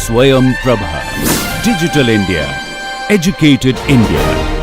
Swayam Prabha. Digital India. Educated India.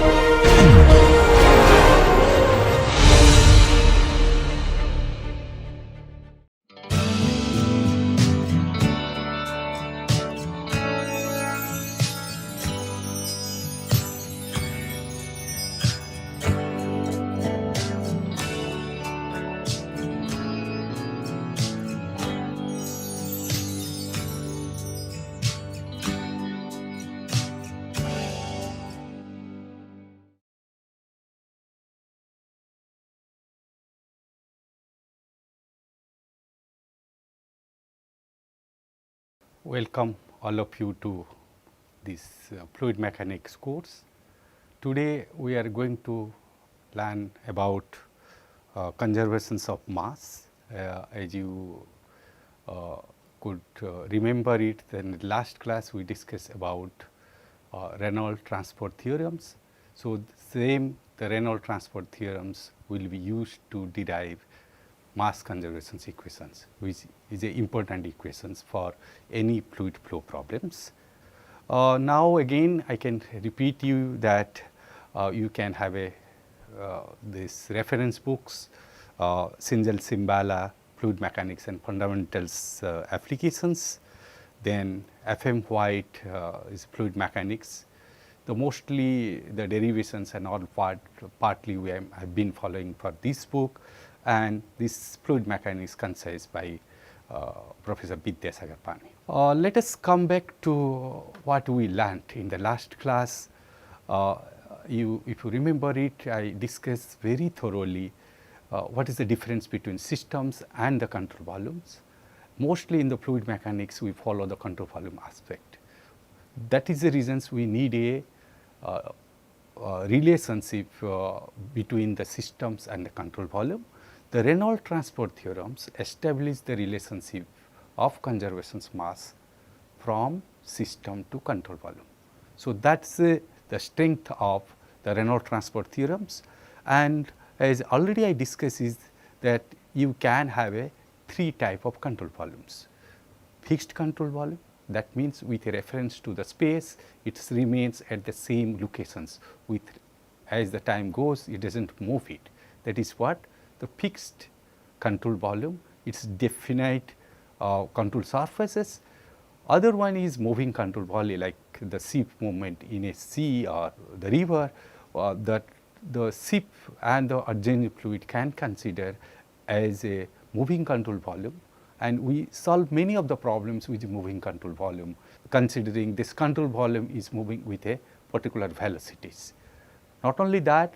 Welcome all of you to this fluid mechanics course. Today we are going to learn about conservations of mass. As you could remember it, in the last class we discussed about Reynolds transport theorems. So, the Reynolds transport theorems will be used to derive mass conservation equations, which is a important equations for any fluid flow problems. Now again I can repeat you that you can have a this reference books, Singhal Simbala, Fluid Mechanics and Fundamentals applications, then FM White is Fluid Mechanics. Mostly the derivations and all partly we have been following for this book, and this fluid mechanics concise by Professor B.Tech. Let us come back to what we learned in the last class. If you remember it, I discussed very thoroughly what is the difference between systems and the control volumes. Mostly in the fluid mechanics we follow the control volume aspect. That is the reasons we need a relationship between the systems and the control volume. The Reynolds transport theorems establish the relationship of conservation mass from system to control volume. So, that is the strength of the Reynolds transport theorems, and as already I discussed is that you can have a three type of control volumes. Fixed control volume, that means with a reference to the space it remains at the same locations, with as the time goes it does not move it. That is what the fixed control volume, it is definite control surfaces. Other one is moving control volume, like the ship movement in a sea or the river, that the ship and the adjacent fluid can consider as a moving control volume, and we solve many of the problems with the moving control volume, considering this control volume is moving with a particular velocities. Not only that,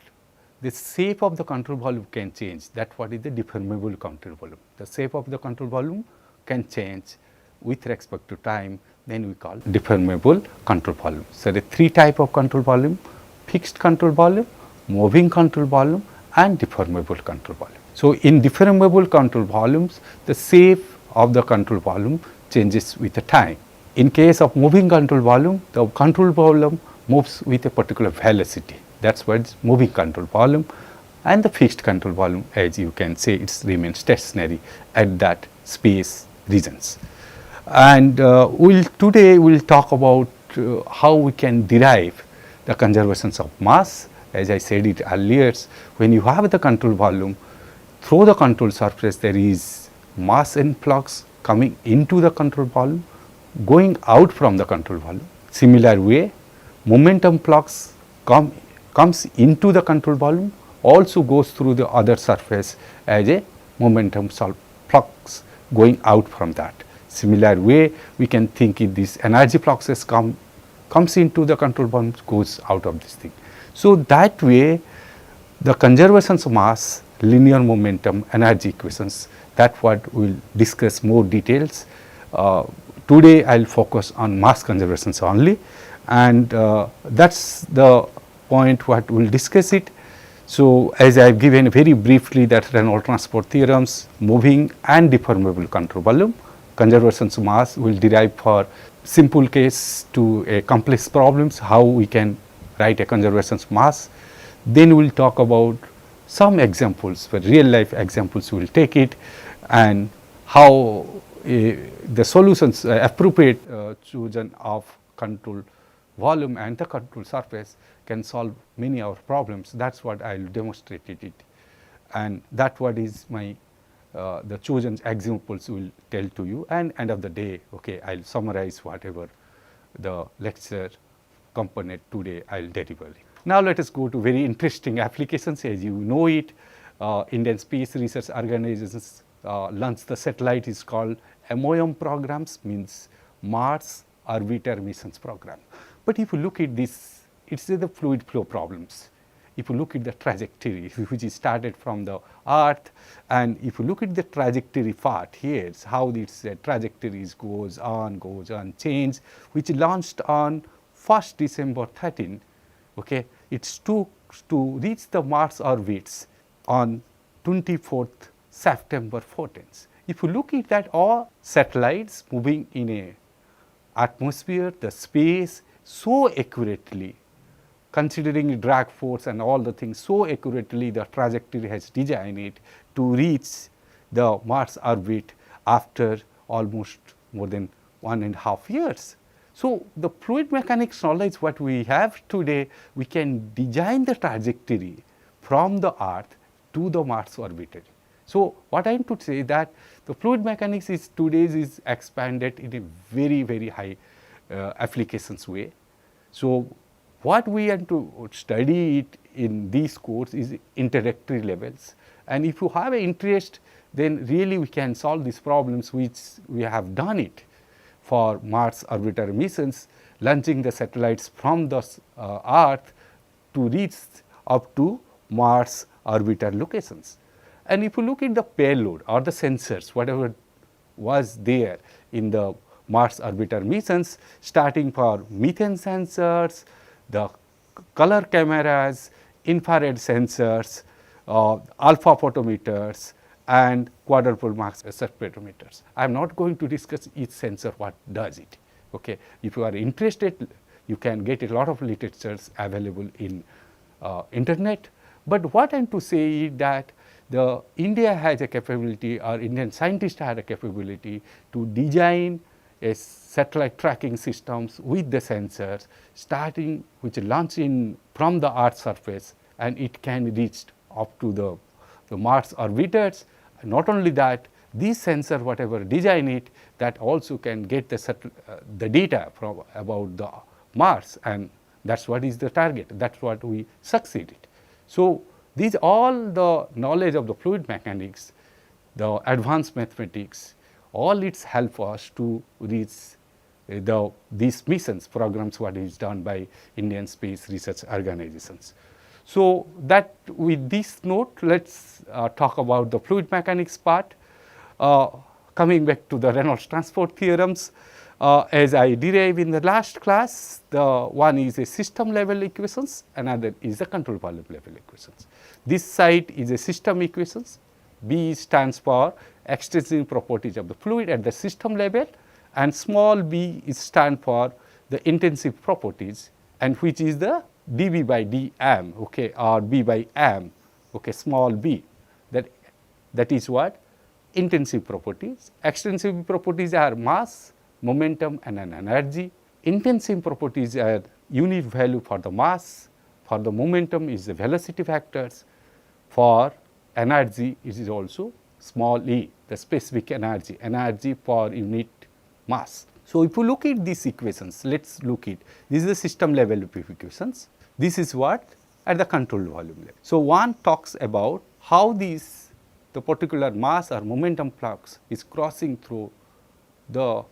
the shape of the control volume can change. That what is the deformable control volume. The shape of the control volume can change with respect to time, then we call deformable control volume. So, the three type of control volume: fixed control volume, moving control volume and deformable control volume. So, in deformable control volumes, the shape of the control volume changes with the time. In case of moving control volume, the control volume moves with a particular velocity. That is what is moving control volume, and the fixed control volume, as you can say, it remains stationary at that space regions. And today we will talk about how we can derive the conservations of mass. As I said it earlier, when you have the control volume, through the control surface there is mass influx coming into the control volume, going out from the control volume. Similar way, momentum flux comes into the control volume, also goes through the other surface as a momentum flux going out from that. Similar way, we can think if this energy fluxes comes into the control volume, goes out of this thing. So, that way the conservations of mass, linear momentum, energy equations, that what we will discuss more details. Today I will focus on mass conservations only, and that is the point what we will discuss it. So, as I have given very briefly that Reynolds transport theorems, moving and deformable control volume, conservations of mass will derive for simple case to a complex problems, how we can write a conservations of mass. Then we will talk about some examples, for real life examples we will take it, and how the solutions appropriate chosen of control volume and the control surface can solve many of our problems. That's what I will demonstrate it, and that what is my the chosen examples will tell to you, and end of the day, okay, I'll summarize whatever the lecture component today I'll deliver. Now let us go to very interesting applications. As you know it, Indian Space Research Organizations launched the satellite is called MOM programs, means Mars Orbiter Missions Program. But if you look at this, it's the fluid flow problems. If you look at the trajectory which is started from the Earth, and if you look at the trajectory part here, it's how this trajectories goes on, change, which launched on 1st December 13. Okay, it's to reach the Mars orbits on 24th September 14th. If you look at that, all satellites moving in a atmosphere, the space so accurately, considering drag force and all the things so accurately, the trajectory has designed it to reach the Mars orbit after almost more than 1.5 years. So, the fluid mechanics knowledge what we have today, we can design the trajectory from the Earth to the Mars orbiter. So, what I am to say that the fluid mechanics is today is expanded in a very, very high applications way. So, what we want to study it in these course is introductory levels, and if you have an interest, then really we can solve these problems which we have done it for Mars orbiter missions, launching the satellites from the Earth to reach up to Mars orbiter locations. And if you look at the payload or the sensors, whatever was there in the Mars orbiter missions, starting for methane sensors, the color cameras, infrared sensors, alpha photometers, and quadruple mass spectrometers. I am not going to discuss each sensor what does it. Okay. If you are interested, you can get a lot of literatures available in internet. But what I am to say is that the India has a capability, or Indian scientists have a capability to design a satellite tracking systems with the sensors, starting which launch in from the Earth's surface, and it can reach up to the Mars orbiters. Not only that, these sensor whatever design it, that also can get the data from about the Mars, and that's what is the target. That's what we succeeded. So, these all the knowledge of the fluid mechanics, the advanced mathematics, all it help us to reach these missions programs what is done by Indian Space Research Organizations. So, that with this note, let us talk about the fluid mechanics part. Coming back to the Reynolds transport theorems, as I derived in the last class, the one is a system level equations, another is the control volume level equations. This side is a system equations, B stands for extrinsic properties of the fluid at the system level, and small b is stand for the intensive properties, and which is the dV by dm, okay, or B by m, okay, small b, that is what intensive properties. Extensive properties are mass, momentum, and an energy. Intensive properties are unit value for the mass, for the momentum is the velocity factors, for energy it is also small e, the specific energy per unit mass. So, if you look at these equations, let us look at this is the system level of equations. This is what at the control volume level. So, one talks about how the particular mass or momentum flux is crossing through the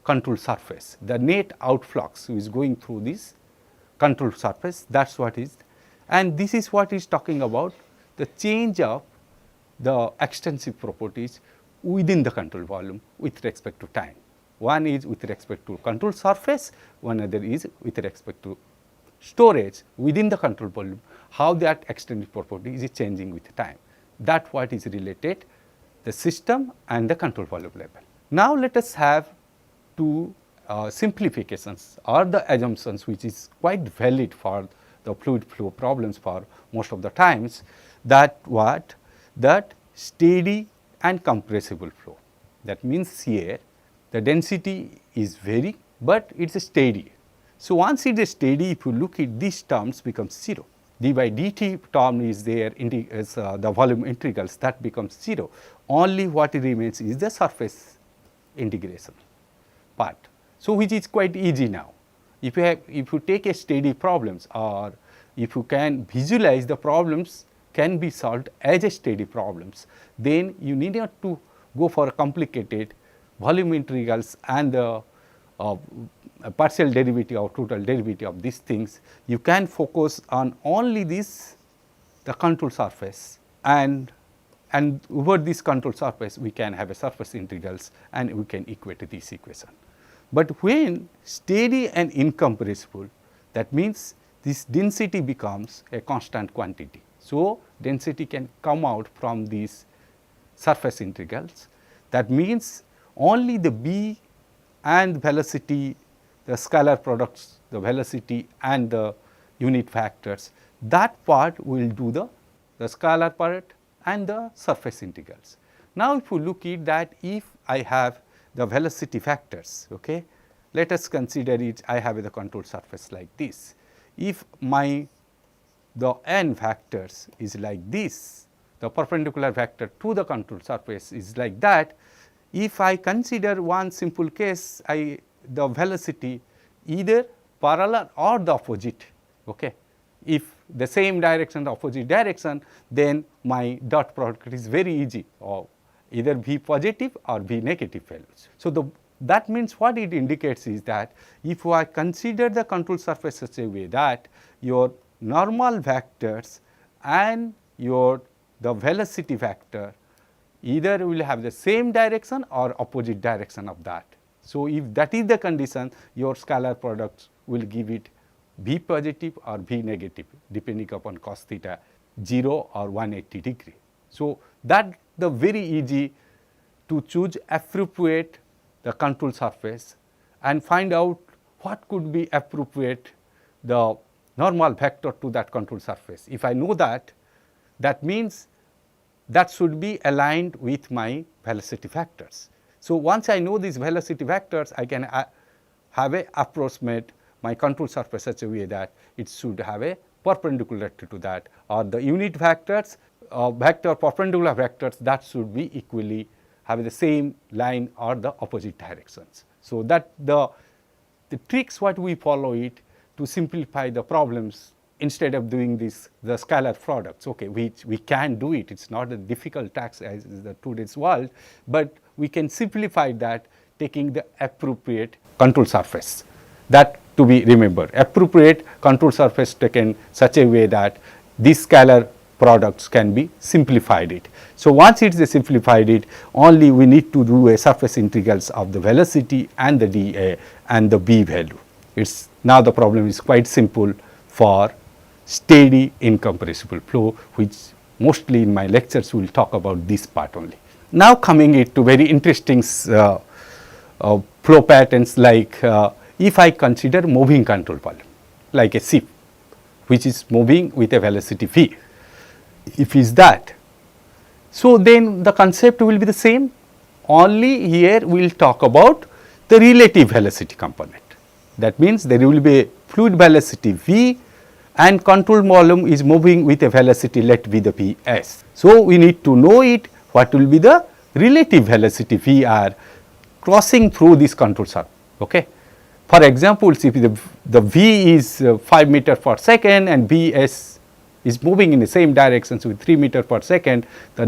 control surface. The net outflux is going through this control surface, that is what is, and this is what is talking about the change of the extensive properties within the control volume with respect to time. One is with respect to control surface, one other is with respect to storage within the control volume, how that extended property is changing with time. That what is related the system and the control volume level. Now, let us have two simplifications or the assumptions which is quite valid for the fluid flow problems for most of the times, that what that steady and compressible flow. That means here the density is varying, but it is steady. So, once it is steady, if you look at these terms becomes 0. D by dt term is there, the volume integrals, that becomes 0. Only what remains is the surface integration part. So, which is quite easy now. If you take a steady problems, or if you can visualize the problems can be solved as a steady problems, then you need not to go for a complicated volume integrals and the partial derivative or total derivative of these things. You can focus on only this, the control surface, and over this control surface we can have a surface integrals and we can equate this equation. But when steady and incompressible, that means this density becomes a constant quantity. So, density can come out from these surface integrals. That means only the B and velocity, the scalar products, the velocity and the unit factors, that part will do the scalar part and the surface integrals. Now, if you look at that, if I have the velocity factors, okay, let us consider it, I have the control surface like this. If the n factors is like this, the perpendicular vector to the control surface is like that. If I consider one simple case, the velocity either parallel or the opposite, okay. If the same direction, the opposite direction, then my dot product is very easy, or either V positive or V negative values. So, that means what it indicates is that if I consider the control surface such a way that your normal vectors and the velocity vector either will have the same direction or opposite direction of that. So, if that is the condition, your scalar products will give it V positive or V negative depending upon cos theta 0 or 180 degree. So, that the very easy to choose appropriate the control surface and find out what could be appropriate the normal vector to that control surface. If I know that, that means that should be aligned with my velocity vectors. So, once I know these velocity vectors, I can have a approximate my control surface such a way that it should have a perpendicular to that, or the unit vectors, perpendicular vectors, that should be equally have the same line or the opposite directions. So, that the tricks what we follow it to simplify the problems instead of doing this the scalar products, okay, which we can do it. It is not a difficult task as is the today's world, but we can simplify that taking the appropriate control surface. That to be remembered, appropriate control surface taken such a way that these scalar products can be simplified it. So, once it is simplified it, only we need to do a surface integrals of the velocity and the dA and the B value. It's now the problem is quite simple for steady incompressible flow, which mostly in my lectures we will talk about this part only. Now, coming it to very interesting flow patterns, like if I consider moving control volume like a ship which is moving with a velocity v, if is that, so then the concept will be the same, only here we will talk about the relative velocity component. That means there will be a fluid velocity v and control volume is moving with a velocity, let be the Vs. So, we need to know it what will be the relative velocity Vr crossing through this control surface. Okay. For example, if the V is 5 meter per second and Vs is moving in the same direction with 3 meter per second, the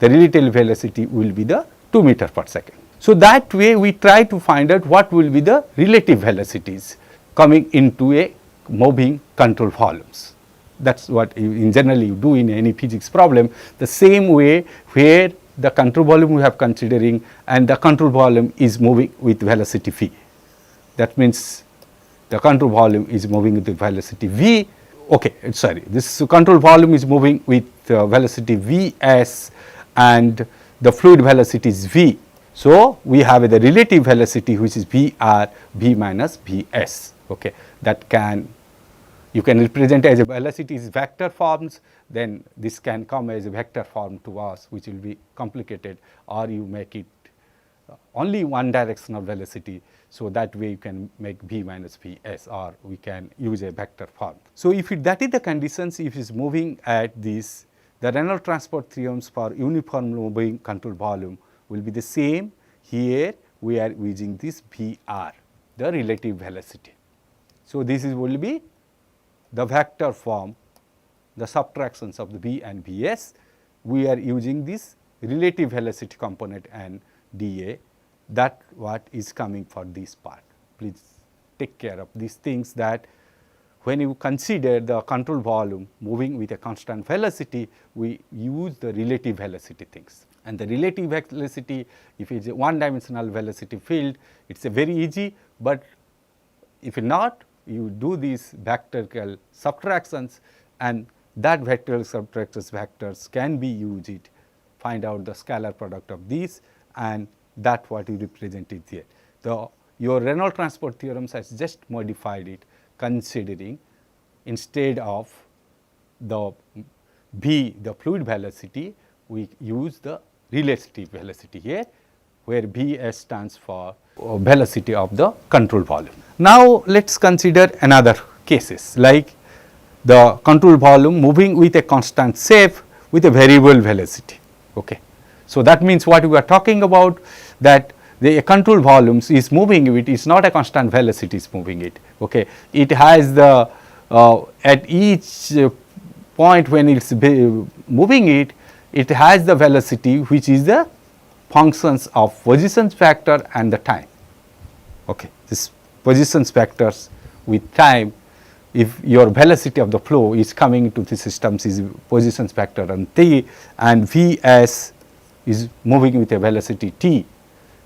relative velocity will be the 2 meter per second. So, that way we try to find out what will be the relative velocities coming into a moving control volumes. That is what in generally you do in any physics problem, the same way where the control volume we have considering and the control volume is moving with velocity v. That means the control volume is moving with the velocity v, okay, sorry, this control volume is moving with velocity vs and the fluid velocity is v. So, we have the relative velocity which is Vr, v minus Vs, okay. That you can represent as a velocity is vector forms, then this can come as a vector form to us which will be complicated, or you make it only one directional velocity. So that way you can make v minus vs, or we can use a vector form. So if that is the conditions, if it is moving at this, the Reynolds transport theorems for uniform moving control volume will be the same. Here we are using this Vr, the relative velocity. So this will be the vector form, the subtractions of the v and vs. We are using this relative velocity component and dA. That what is coming for this part. Please take care of these things, that when you consider the control volume moving with a constant velocity, we use the relative velocity things. And the relative velocity, if it is a one dimensional velocity field, it is a very easy, but if not, you do these vectorial subtractions, and that vectorial subtractions vectors can be used, find out the scalar product of these, and that what you represented here. Your Reynolds transport theorems has just modified it, considering instead of the v, the fluid velocity, we use the relative velocity here, where Vs stands for velocity of the control volume. Now let us consider another cases, like the control volume moving with a constant shape with a variable velocity. Okay. So that means what we are talking about, that the control volumes is moving it, is not a constant velocity is moving it. Okay. It has the at each point when it is moving it, it has the velocity which is the functions of position factor and the time. Okay. This position factors with time, if your velocity of the flow is coming to the systems is position factor and t, and Vs is moving with a velocity t,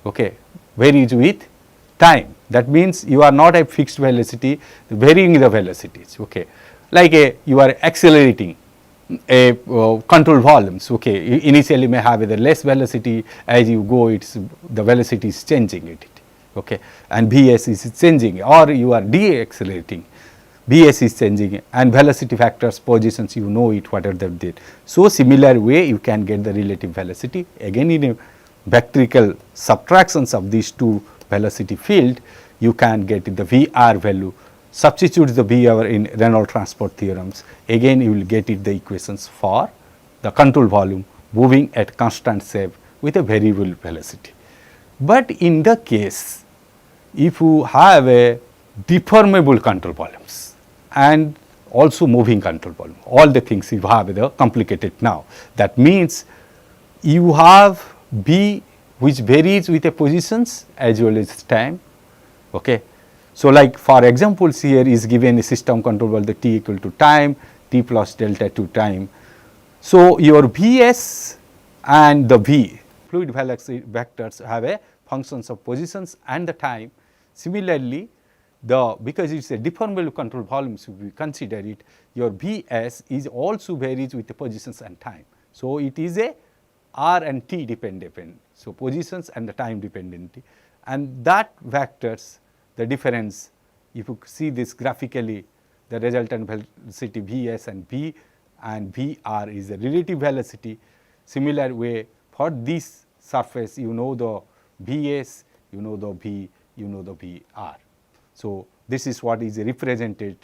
okay, varies with time. That means you are not a fixed velocity, varying the velocities. Okay. Like you are accelerating a control volumes. Okay. You initially may have the less velocity, as you go the velocity is changing it. Okay. And Vs is changing, or you are deaccelerating, Vs is changing, and velocity factors positions, you know it, what are they did. So similar way you can get the relative velocity. Again, in a vectorial subtractions of these two velocity field, you can get the Vr value. Substitute the Vr in Reynolds transport theorems. Again, you will get it the equations for the control volume moving at constant shape with a variable velocity. But in the case, if you have a deformable control volumes and also moving control volume, all the things you have the complicated now. That means you have V which varies with the positions as well as time. Okay. So like for examples, here is given a system control volume, the t equal to time, t plus delta to time. So your Vs and the V fluid velocity vectors have a functions of positions and the time. Similarly, because it is a deformable control volume, so we consider it, your Vs is also varies with the positions and time. So it is a R and T dependent, so positions and the time dependent, and that vectors the difference. If you see this graphically, the resultant velocity Vs and V, and Vr is the relative velocity. Similar way for this surface, you know the Vs, you know the V, you know the Vr. So this is what is represented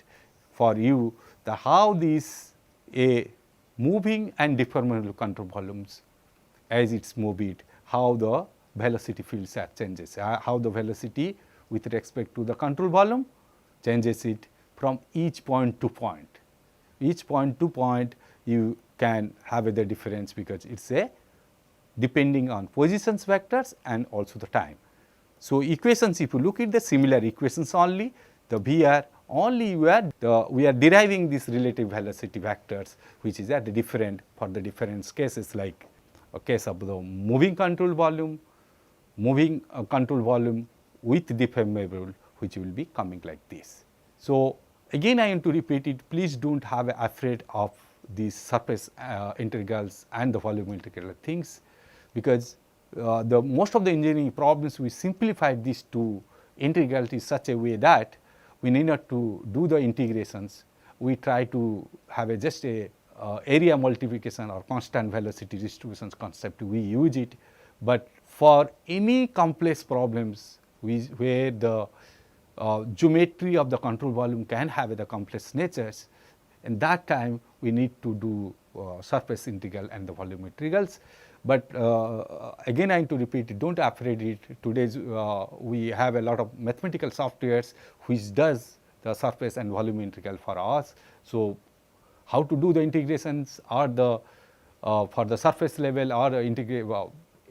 for you, the how these a moving and deformable control volumes, as it's moved, how the velocity fields are changes, how the velocity with respect to the control volume changes it from each point to point. Each point to point you can have the difference, because it's a depending on positions vectors and also the time. So equations, if you look at the similar equations only, the Vr only we are deriving these relative velocity vectors, which is at the different for the different cases, like a case of the moving control volume with deformable, which will be coming like this. So again I want to repeat it, please do not have afraid of these surface integrals and the volume integral things, because the most of the engineering problems we simplified these two integrals in such a way that we need not to do the integrations. We try to have just a area multiplication or constant velocity distributions concept, we use it, but for any complex problems where the geometry of the control volume can have the complex natures, and that time we need to do surface integral and the volume integrals. But again I need to repeat it, don't afraid it. Today's we have a lot of mathematical softwares which does the surface and volume integral for us. So how to do the integrations or the for the surface level or integrate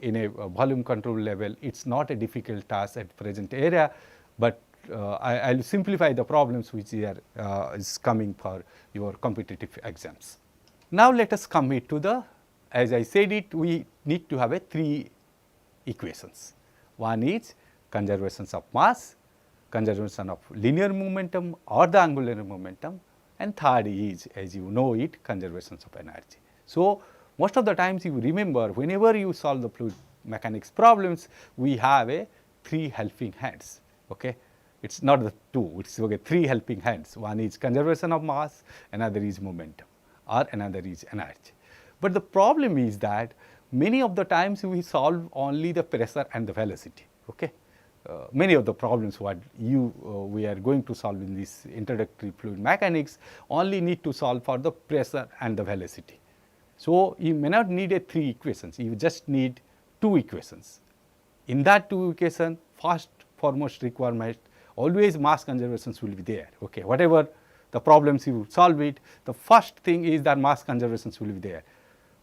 in a volume control level, it's not a difficult task at present era, but I will simplify the problems which is coming for your competitive exams. Now let us come to the, as I said it, we need to have a 3 equations. One is conservations of mass, conservation of linear momentum or the angular momentum, and third is, as you know it, conservations of energy. So most of the times you remember, whenever you solve the fluid mechanics problems, we have a 3 helping hands. Okay, it's not the 2, it's okay, 3 helping hands. One is conservation of mass, another is momentum, or another is energy. But the problem is that many of the times we solve only the pressure and the velocity. Okay, many of the problems what we are going to solve in this introductory fluid mechanics only need to solve for the pressure and the velocity. So you may not need a 3 equations, you just need 2 equations. In that 2 equations, first foremost requirement, always mass conservations will be there. Okay, whatever the problems you solve it, the first thing is that mass conservations will be there.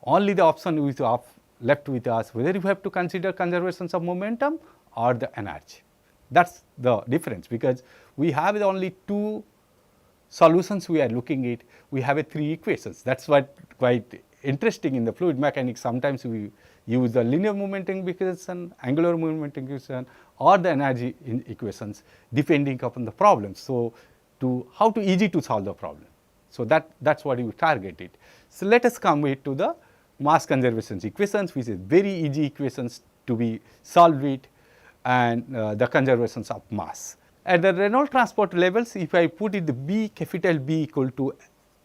Only the option is left with us whether you have to consider conservations of momentum or the energy. That's the difference, because we have only 2 solutions we are looking at, we have a 3 equations. That's what quite interesting in the fluid mechanics. Sometimes we use the linear momentum equation, angular momentum equation, or the energy equations depending upon the problem. So how to easy to solve the problem. So that's what you targeted. So let us come to the mass conservation equations, which is very easy equations to be solved with, and the conservations of mass. At the Reynolds transport levels, if I put it the B, capital B equal to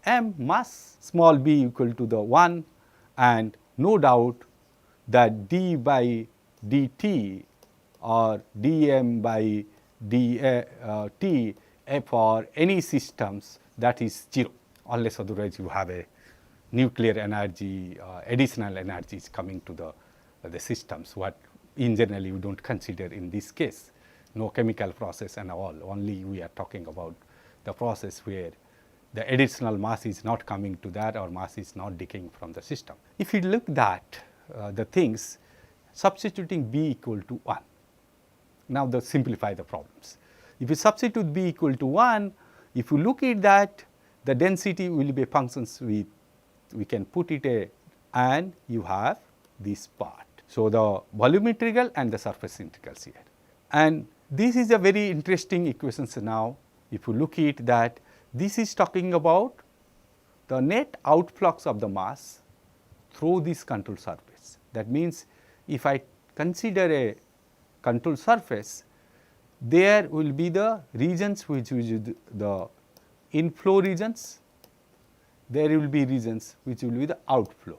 m mass, small b equal to the 1, and no doubt that d by dt or dm by dt for any systems, that is 0, unless otherwise you have a nuclear energy, additional energy is coming to the systems, what in general you don't consider in this case. No chemical process and all, only we are talking about the process where the additional mass is not coming to that, or mass is not decaying from the system. If you look at the things, substituting B equal to 1. Now simplify the problems. If you substitute B equal to 1, if you look at that, the density will be functions with, we can put it and you have this part. So the volume integral and the surface integrals here. And this is a very interesting equations now. If you look at that, this is talking about the net outflux of the mass through this control surface. That means if I consider a control surface, there will be the regions which is the inflow regions, there will be regions which will be the outflow,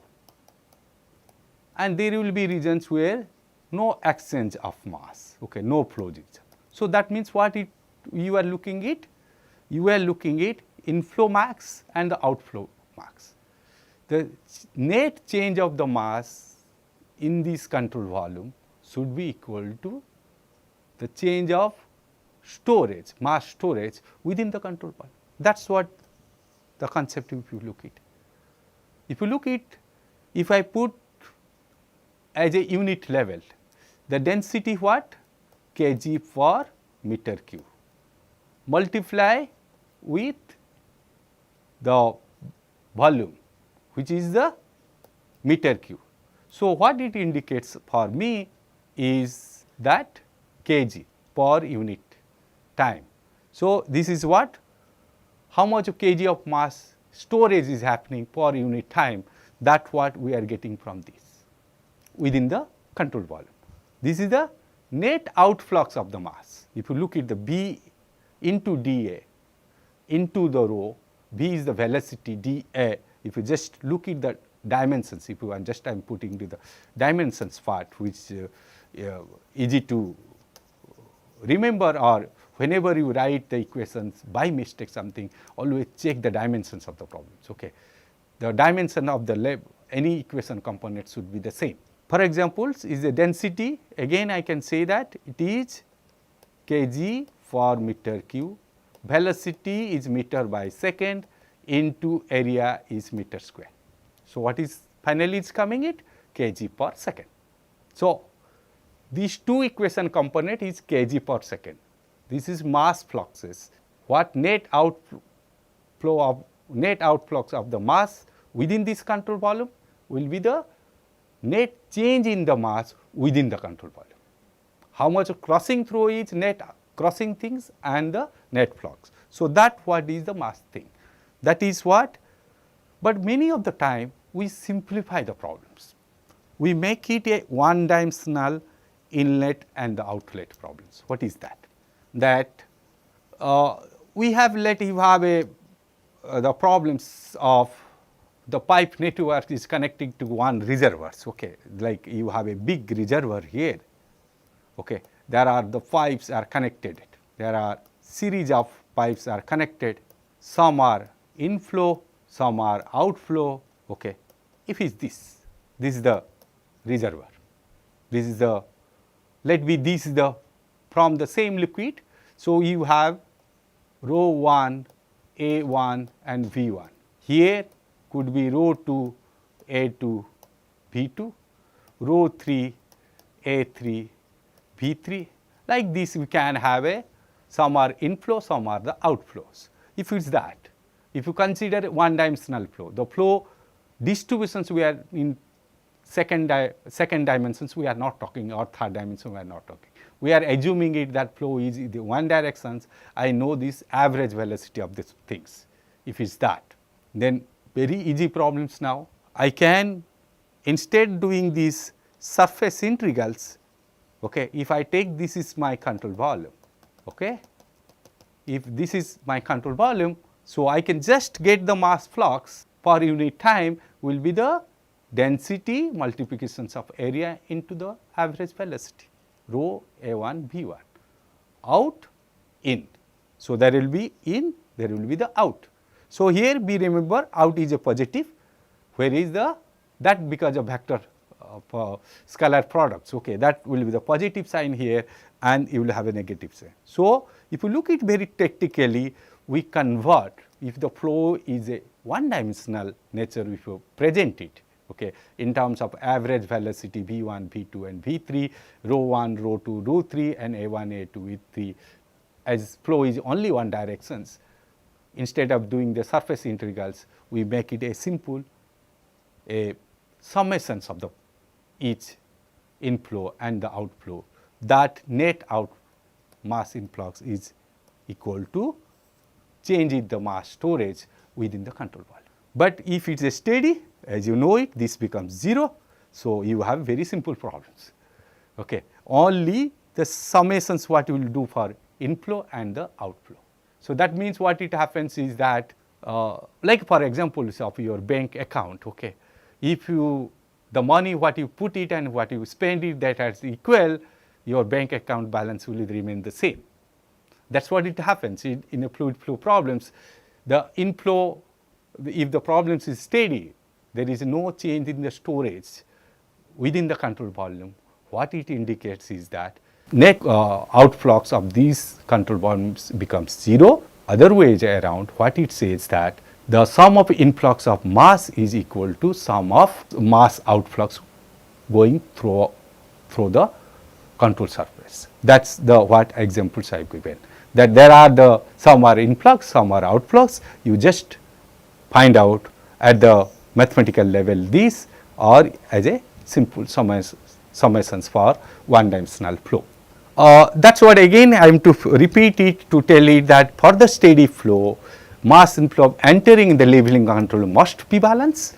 and there will be regions where no exchange of mass, okay, no flow region. So that means what you are looking at? You are looking at inflow max and the outflow max. The net change of the mass in this control volume should be equal to the change of storage, mass storage within the control volume. That's what the concept if you look at. If you look at, if I put as a unit level, the density what? Kg per meter cube. Multiply with the volume, which is the meter cube. So what it indicates for me is that kg per unit time. So this is what? How much of kg of mass storage is happening per unit time, that's what we are getting from this within the control volume. This is the net outflux of the mass. If you look at the B into dA into the rho, V is the velocity, dA, if you just look at the dimensions, if you are just I am putting to the dimensions part, which easy to remember, or whenever you write the equations by mistake something, always check the dimensions of the problems. Okay. The dimension of the any equation component should be the same. For example, is the density, again I can say that it is kg for meter cube, velocity is meter by second, into area is meter square. So, what is finally is coming it kg per second. So, these two equation component is kg per second. This is mass fluxes. What net outflux of the mass within this control volume will be the net change in the mass within the control volume. How much crossing through is net crossing things and the net flux. So, that what is the mass thing. That is what, but many of the time we simplify the problems. We make it a one dimensional inlet and the outlet problems. What is that? That we have you have the problems of the pipe network is connecting to one reservoirs. Okay, like you have a big reservoir here. Okay, there are the pipes are connected. There are series of pipes are connected. Some are inflow, some are outflow. Okay, if it's this is the reservoir. This is the, this is the from the same liquid. So, you have rho 1, A1 and V1. Here could be rho 2, A2, V2, rho 3, A3, V3. Like this we can have some are inflow, some are the outflows. If it is that, if you consider one dimensional flow, the flow distributions we are in second dimensions we are not talking, or third dimension we are not talking. We are assuming it that flow is in the one directions. I know this average velocity of these things. If it's that, then very easy problems now. I can instead doing these surface integrals. Okay, if I take this is my control volume. Okay, if this is my control volume, so I can just get the mass flux per unit time will be the density multiplications of area into the average velocity, rho A1 V1, out in. So, there will be in, there will be the out. So, here we remember out is a positive, where is the, that because of vector scalar products, okay, that will be the positive sign here and you will have a negative sign. So, if you look at very technically, we convert, if the flow is a one dimensional nature, if you present it, okay, in terms of average velocity V1, V2 and V3, rho 1, rho 2, rho 3 and A1, A2, A3, as flow is only one directions, instead of doing the surface integrals, we make it a simple summations of the each inflow and the outflow, that net out mass influx is equal to change in the mass storage within the control volume. But if it is steady, as you know it, this becomes 0. So, you have very simple problems. Okay. Only the summations what you will do for inflow and the outflow. So, that means what it happens is that like for example of your bank account, okay, if you the money what you put it and what you spend it, that is equal, your bank account balance will remain the same. That is what it happens in a fluid flow problems. The inflow, if the problems is steady, there is no change in the storage within the control volume. What it indicates is that net outflux of these control volumes becomes 0. Other ways around, what it says that the sum of influx of mass is equal to sum of mass outflux going through the control surface. That is the what examples I have given. That there are the some are influx, some are outflux. You just find out at the mathematical level these, or as a simple summations for one dimensional flow. That is what again I am to repeat it to tell it that for the steady flow, mass inflow entering the leveling control must be balanced.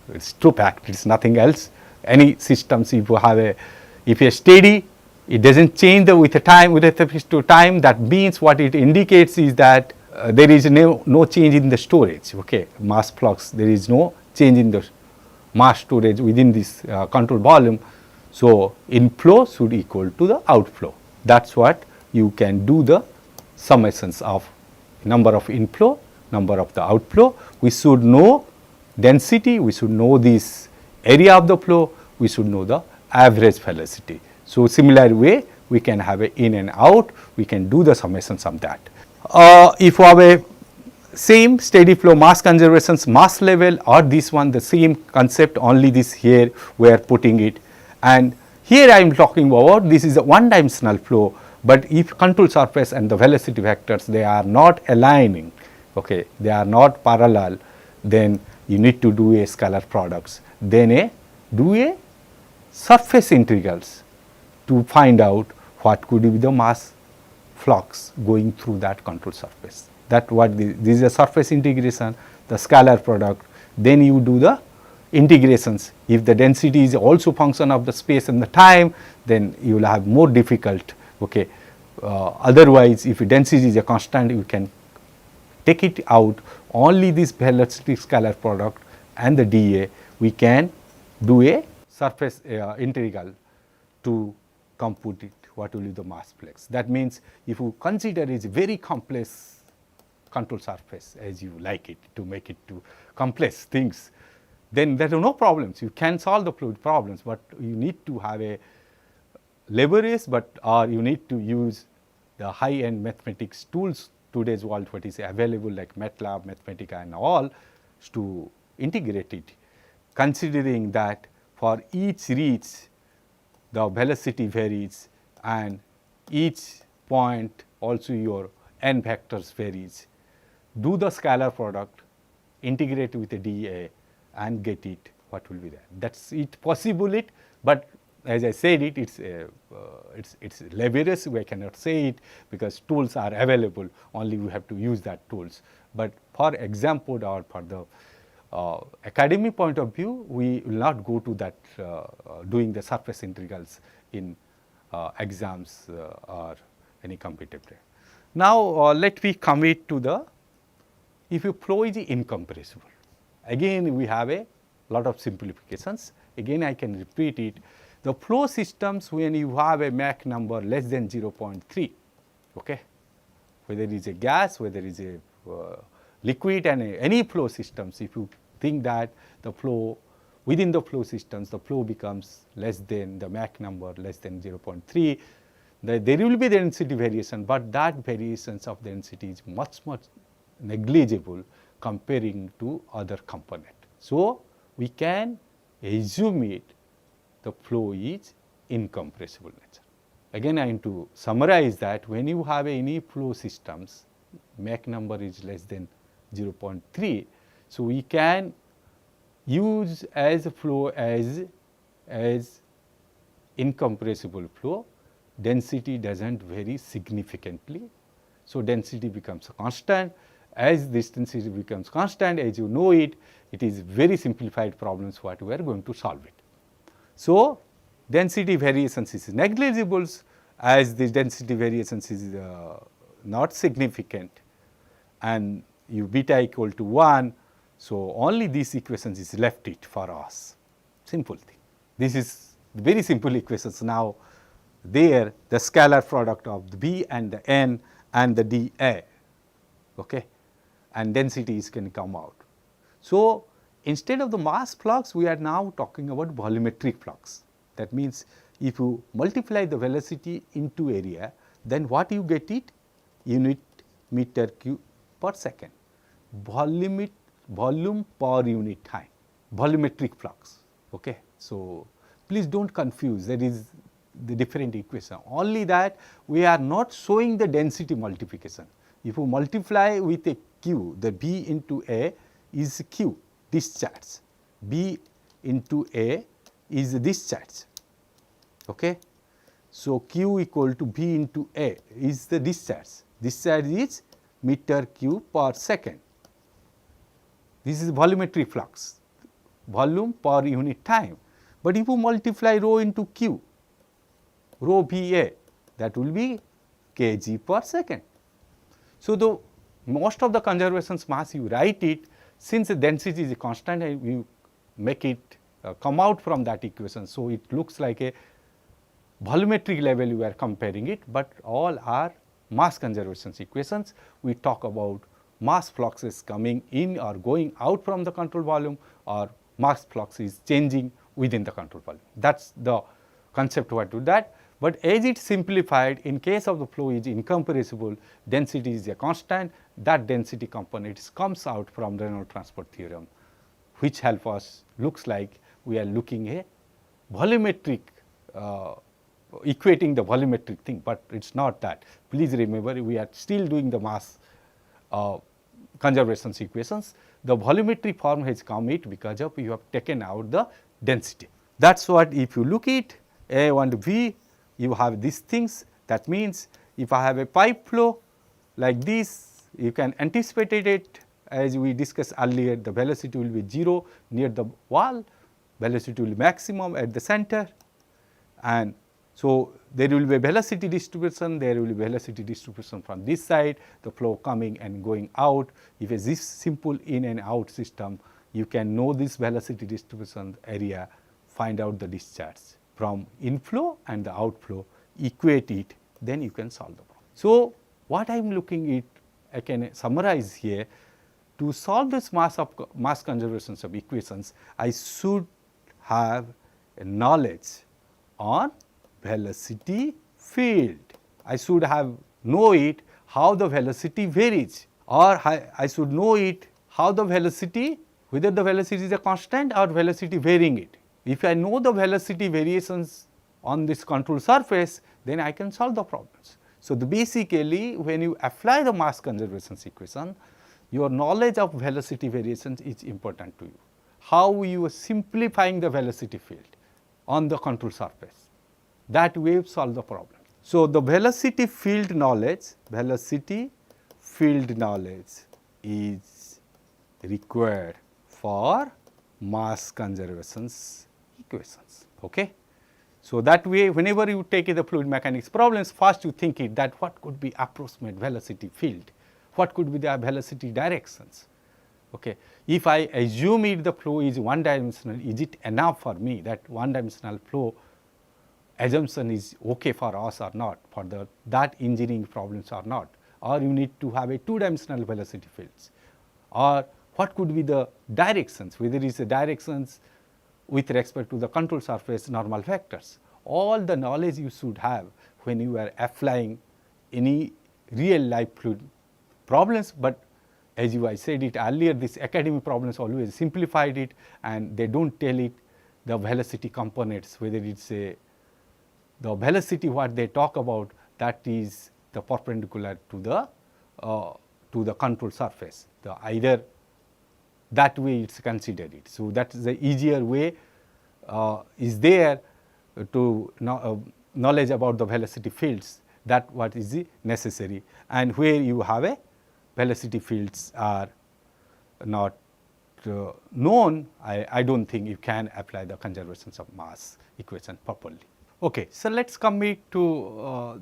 It is true fact, it is nothing else. Any systems if you have if you are steady, it does not change with the time, with respect to time. That means what it indicates is that there is no change in the storage, okay, mass flux, there is no change in the mass storage within this control volume. So, inflow should equal to the outflow. That is what you can do the summations of number of inflow, number of the outflow. We should know density, we should know this area of the flow, we should know the average velocity. So, similar way we can have a in and out, we can do the summations of that. If you have a same steady flow mass conservations mass level or this one the same concept, only this here we are putting it, and here I am talking about this is a one dimensional flow, but if control surface and the velocity vectors they are not aligning, okay, they are not parallel, then you need to do a scalar products, then do a surface integrals to find out what could be the mass flux going through that control surface. That what this is a surface integration, the scalar product, then you do the integrations. If the density is also function of the space and the time, then you will have more difficult, okay. Otherwise, if density is a constant, you can take it out, only this velocity scalar product and the dA, we can do a surface integral to compute it, what will be the mass flux. That means, if you consider it is very complex control surface as you like it to make it to complex things, then there are no problems. You can solve the fluid problems, but you need to have a laborious, but or you need to use the high end mathematics tools today's world what is available like MATLAB, Mathematica and all to integrate it, considering that for each reach the velocity varies and each point also your n vectors varies. Do the scalar product, integrate with the dA and get it what will be there. That is it possible it, but as I said it, it's laborious, we cannot say it because tools are available, only we have to use that tools. But for example or for the academic point of view, we will not go to that doing the surface integrals in exams or any competitive. Now, let me commit to the, if your flow is incompressible, again we have a lot of simplifications, again I can repeat it. The flow systems when you have a Mach number less than 0.3, okay, whether it is a gas, whether it is a liquid and any flow systems, if you think that the flow within the flow systems, the flow becomes less than the Mach number less than 0.3, there will be density variation, but that variations of density is much negligible comparing to other component. So, we can assume it the flow is incompressible nature. Again I am to summarize that when you have any flow systems Mach number is less than 0.3, so we can use as a flow as incompressible flow, density does not vary significantly. So, density becomes a constant. As this density becomes constant, as you know it, it is very simplified problems what we are going to solve it. So, density variations is negligible as the density variations is not significant and u beta equal to 1. So, only these equations is left it for us, simple thing. This is very simple equations. Now, there the scalar product of the B and the N and the dA, okay, and densities can come out. So, instead of the mass flux, we are now talking about volumetric flux. That means, if you multiply the velocity into area, then what you get it? Unit meter cube per second, volume per unit time, volumetric flux. Okay. So, please do not confuse, there is the different equation, only that we are not showing the density multiplication. If you multiply with a Q, the B into A is Q, discharge, B into A is discharge. Okay. So, Q equal to B into A is the discharge, discharge is meter cube per second. This is volumetric flux, volume per unit time. But if you multiply rho into Q, rho VA, that will be kg per second. So, the most of the conservations mass you write it, since the density is a constant, you make it come out from that equation. So, it looks like a volumetric level we are comparing it, but all are mass conservation equations. We talk about mass fluxes coming in or going out from the control volume, or mass flux is changing within the control volume. That is the concept what to that. But as it simplified, in case of the flow is incompressible, density is a constant, that density component comes out from Reynolds transport theorem, which help us, looks like we are looking a volumetric equating the volumetric thing, but it is not that. Please remember, we are still doing the mass conservation equations. The volumetric form has come it because of you have taken out the density. That is what, if you look at A1 to V, you have these things. That means, if I have a pipe flow like this, you can anticipate it, as we discussed earlier, the velocity will be 0 near the wall, velocity will be maximum at the center, and so there will be a velocity distribution, there will be velocity distribution from this side, the flow coming and going out. If it is this simple in and out system, you can know this velocity distribution area, find out the discharge from inflow and the outflow, equate it, then you can solve the problem. So, what I am looking at, I can summarize here. To solve this mass conservation of equations, I should have a knowledge on velocity field. I should have know it how the velocity varies, or I should know it how the velocity, whether the velocity is a constant or velocity varying it. If I know the velocity variations on this control surface, then I can solve the problems. So, basically when you apply the mass conservation equation, your knowledge of velocity variations is important to you. How you are simplifying the velocity field on the control surface, that way you solve the problem. So, the velocity field knowledge is required for mass conservation equations. Okay. So, that way whenever you take the fluid mechanics problems, first you think it that what could be approximate velocity field, what could be the velocity directions. Okay. If I assume it the flow is one dimensional, is it enough for me that one dimensional flow assumption is okay for us or not, for that engineering problems or not, or you need to have a two dimensional velocity fields, or what could be the directions, whether it is the directions with respect to the control surface normal vectors. All the knowledge you should have when you are applying any real life fluid problems, but as I said it earlier, this academic problems always simplified it and they do not tell it the velocity components, whether it is the velocity what they talk about, that is the perpendicular to the control surface, either that way it is considered it. So, that is the easier way is there to knowledge about the velocity fields, that what is necessary, and where you have a velocity fields are not known, I do not think you can apply the conservation of mass equation properly. Okay. So, let us come back to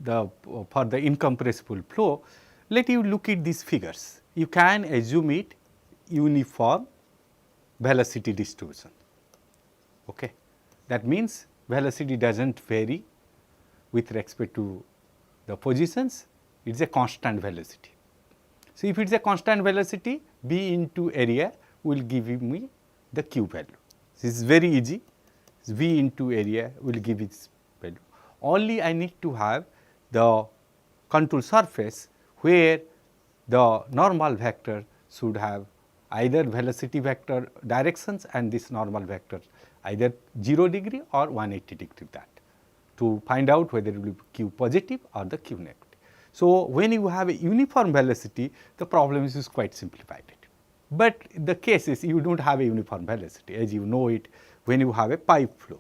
for the incompressible flow, let you look at these figures. You can assume it uniform velocity distribution. Okay. That means velocity does not vary with respect to the positions, it is a constant velocity. So, if it is a constant velocity, B into area will give me the Q value. This is very easy, V into area will give its value. Only I need to have the control surface where the normal vector should have either velocity vector directions and this normal vector either 0 degree or 180 degree, that to find out whether it will be Q positive or the Q negative. So, when you have a uniform velocity, the problem is quite simplified. But the case is you do not have a uniform velocity, as you know it when you have a pipe flow.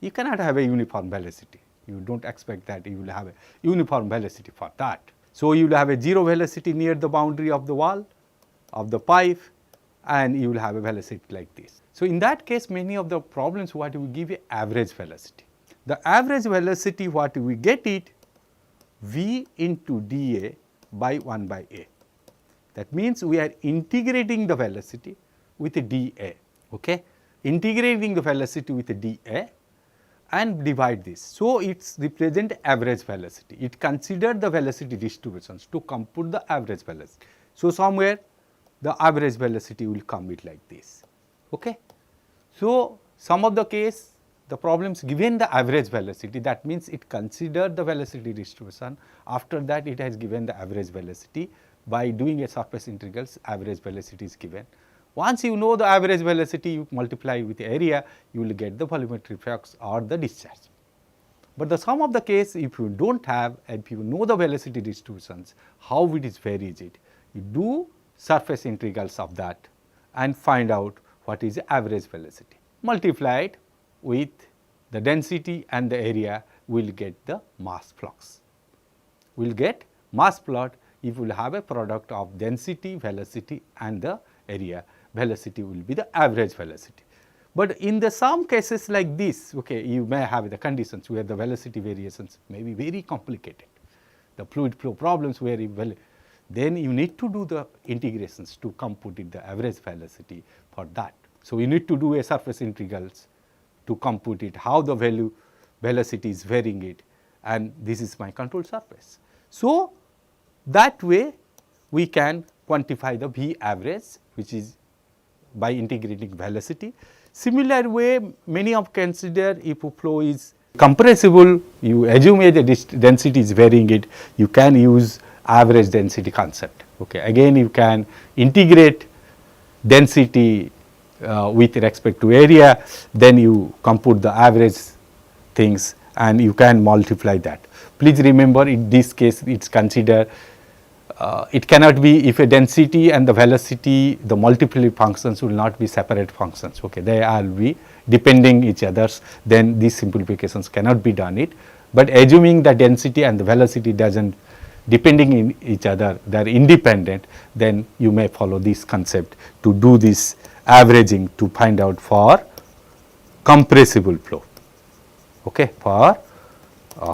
You cannot have a uniform velocity, you do not expect that you will have a uniform velocity for that. So, you will have a 0 velocity near the boundary of the wall of the pipe and you will have a velocity like this. So, in that case many of the problems what we give a average velocity. The average velocity what we get it V into dA by 1 by A. That means we are integrating the velocity with a dA. Okay. integrating the velocity with a dA and divide this. So, it represent average velocity. It consider the velocity distributions to compute the average velocity. So, somewhere the average velocity will come it like this. Okay. So, some of the case the problems given the average velocity, that means it consider the velocity distribution, after that it has given the average velocity. By doing a surface integrals, average velocity is given. Once you know the average velocity, you multiply with the area, you will get the volumetric flux or the discharge. But the sum of the case, if you do not have, if you know the velocity distributions, how it is varies it, you do surface integrals of that and find out what is the average velocity. Multiply it with the density and the area, we will get the mass flux. We will get mass plot if we will have a product of density, velocity and the area. Velocity will be the average velocity. But in the some cases like this, okay, you may have the conditions where the velocity variations may be very complicated. The fluid flow problems where then you need to do the integrations to compute it, the average velocity for that. So, you need to do a surface integrals to compute it, how the velocity is varying it, and this is my control surface. So, that way we can quantify the V average, which is by integrating velocity. Similar way, many of consider if a flow is compressible, you assume the density is varying it, you can use average density concept. Okay. Again, you can integrate density with respect to area, then you compute the average things and you can multiply that. Please remember, in this case it is considered it cannot be, if a density and the velocity, the multiple functions will not be separate functions. Okay. They will be depending each others, then these simplifications cannot be done it. But assuming the density and the velocity does not depending in each other, they are independent, then you may follow this concept to do this averaging to find out for compressible flow. Okay. For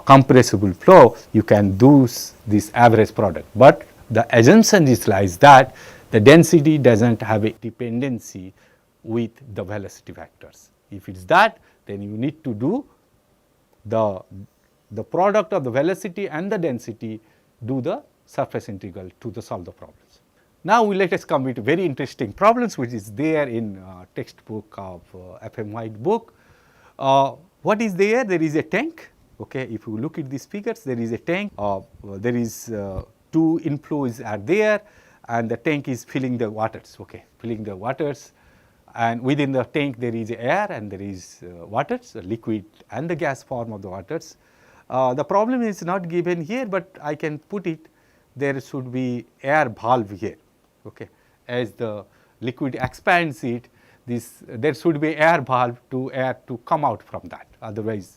compressible flow, you can do this average product, but the assumption is lies that the density does not have a dependency with the velocity vectors. If it is that, then you need to do the product of the velocity and the density, do the surface integral to solve the problems. Now, let us come with very interesting problems which is there in textbook of FM White book. What is there? There is a tank. Okay. If you look at these figures, there is a tank, there is two inflows are there and the tank is filling the waters, okay, filling the waters, and within the tank there is air and there is waters, the liquid and the gas form of the waters. The problem is not given here, but I can put it, there should be air valve here, okay. As the liquid expands it, there should be air valve to air to come out from that, otherwise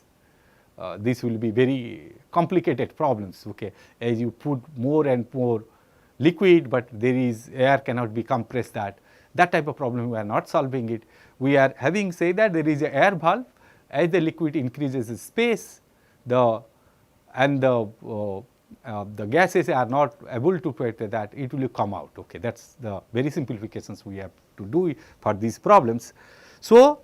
this will be very complicated problems, okay. As you put more and more liquid, but there is air cannot be compressed, that type of problem we are not solving it. We are having say that there is a air valve, as the liquid increases in space, the gases are not able to penetrate that, it will come out, okay. That is the very simplifications we have to do for these problems. So,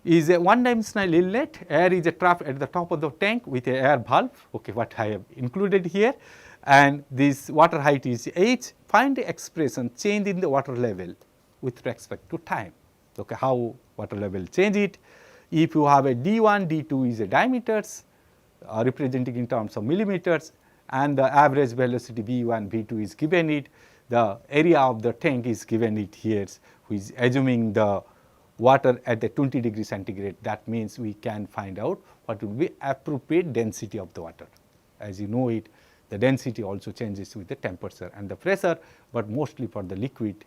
is a one dimensional inlet, air is trapped at the top of the tank with a air valve, okay, what I have included here, and this water height is h. Find the expression change in the water level with respect to time, okay, how water level change it. If you have a d1, d2 is a diameters representing in terms of millimeters, and the average velocity v1, v2 is given it, the area of the tank is given it here, which is assuming the water at the 20 degree centigrade. That means we can find out what will be appropriate density of the water. As you know it, the density also changes with the temperature and the pressure, but mostly for the liquid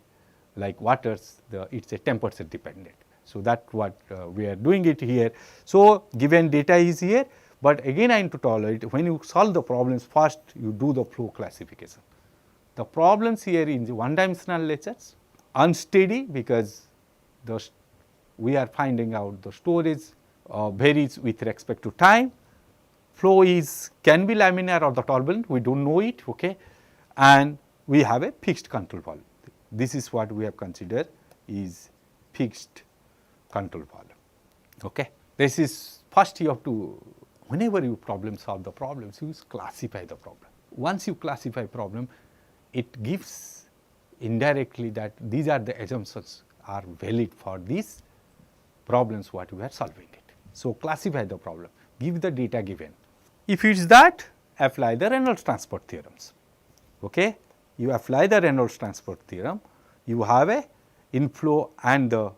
like waters, it is a temperature dependent. So, that is what we are doing it here. So, given data is here, but again I need to tolerate, when you solve the problems, first you do the flow classification. The problems here in the one dimensional lectures, unsteady, because we are finding out the storage varies with respect to time, flow can be laminar or the turbulent, we do not know it, okay, and we have a fixed control volume. This is what we have considered is fixed control volume. Okay. This is first you have to, whenever you solve the problems, you classify the problem. Once you classify problem, it gives indirectly that these are the assumptions are valid for these problems what we are solving it. So, classify the problem, give the data given. If it is that, apply the Reynolds transport theorems. Okay. You apply the Reynolds transport theorem, you have a inflow and the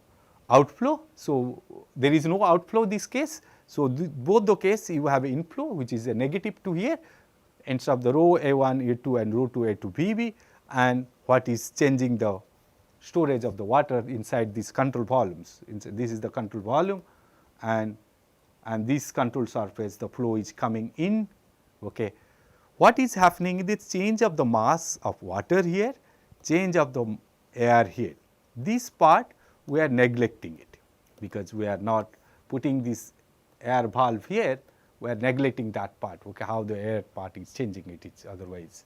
outflow. So, there is no outflow this case. So, both the case you have an inflow which is a negative 2 here, instead of the rho A1 A2 and rho 2 A2 BB, and what is changing the storage of the water inside these control volumes. This is the control volume, and this control surface, the flow is coming in. Okay. What is happening is this change of the mass of water here, change of the air here. This part we are neglecting it, because we are not putting this air valve here, we are neglecting that part, okay, how the air part is changing it, it's otherwise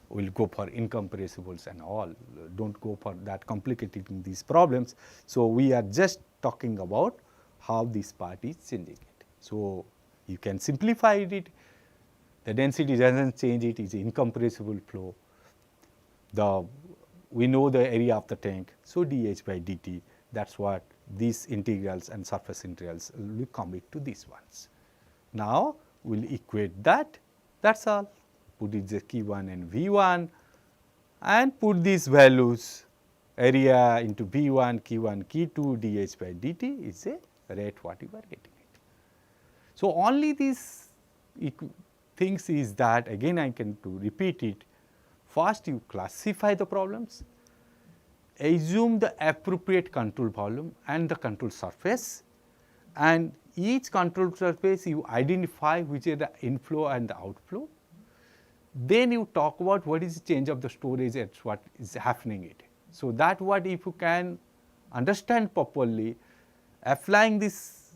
we will go for incompressibles and all, do not go for that complicating these problems. So, we are just talking about how this part is changing it. So, you can simplify it, the density does not change, it is incompressible flow, we know the area of the tank. So, dH by dt, that is what these integrals and surface integrals will commit to these ones. Now, we will equate that is all, put it the Q1 and V1 and put these values, area into V1, Q1, Q2, dH by dt is a rate what you are getting it. So, only these things is that, again I can to repeat it, first you classify the problems, assume the appropriate control volume and the control surface, and each control surface you identify which is the inflow and the outflow. Then you talk about what is the change of the storage and what is happening it. So, that what if you can understand properly, applying this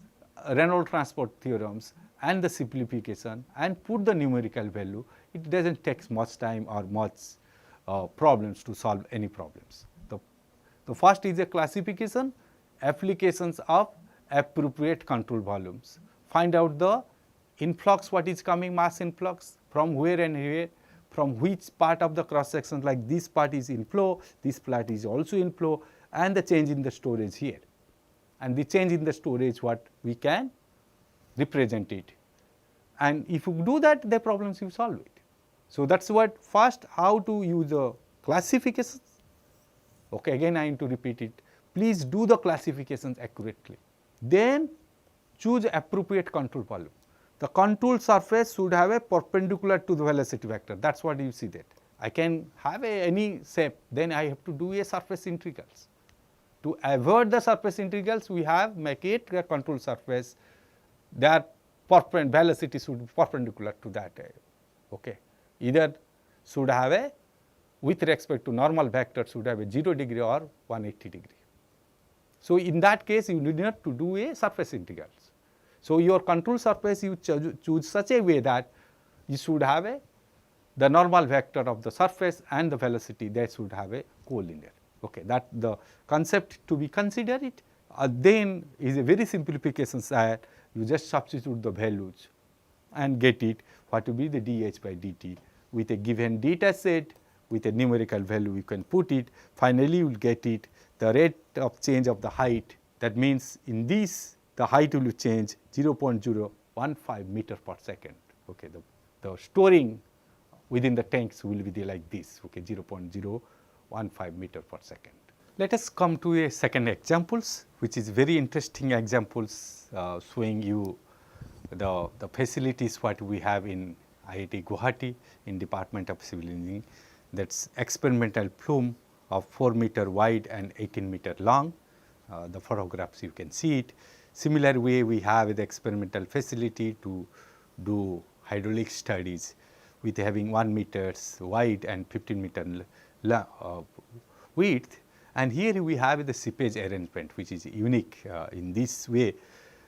Reynolds transport theorems and the simplification and put the numerical value, it does not take much time or much problems to solve any problems. The first is a classification, applications of appropriate control volumes, find out the influx, what is coming mass influx, from where and where, from which part of the cross section, like this part is inflow, this part is also inflow, and the change in the storage here. And the change in the storage what we can represent it. And if you do that, the problems you solve it. So, that is what first how to use the classifications. Okay, again I am to repeat it, please do the classifications accurately. Then choose appropriate control volume. The control surface should have a perpendicular to the velocity vector, that is what you see that. I can have any shape, then I have to do a surface integrals. To avoid the surface integrals, we have make it a control surface, their velocity should be perpendicular to that. Okay. Either should have a, with respect to normal vector, should have a 0 degree or 180 degree. So, in that case you need not to do a surface integrals. So, your control surface you choose such a way that you should have a the normal vector of the surface and the velocity, that should have a collinear. Okay, that the concept to be considered it. Then is a very simplification that you just substitute the values and get it what will be the dH by dt with a given data set with a numerical value you can put it. Finally, you will get it the rate of change of the height, that means in this the height will change 0.015 meter per second. Okay, the storing within the tanks will be like this, okay, 0.015 meter per second. Let us come to a second examples, which is very interesting examples showing you the facilities what we have in IIT Guwahati in Department of Civil Engineering. That is experimental plume of 4 meter wide and 18 meter long. The photographs you can see it. Similar way we have the experimental facility to do hydraulic studies with having 1 meters wide and 15 meter width. And here we have the seepage arrangement, which is unique in this way.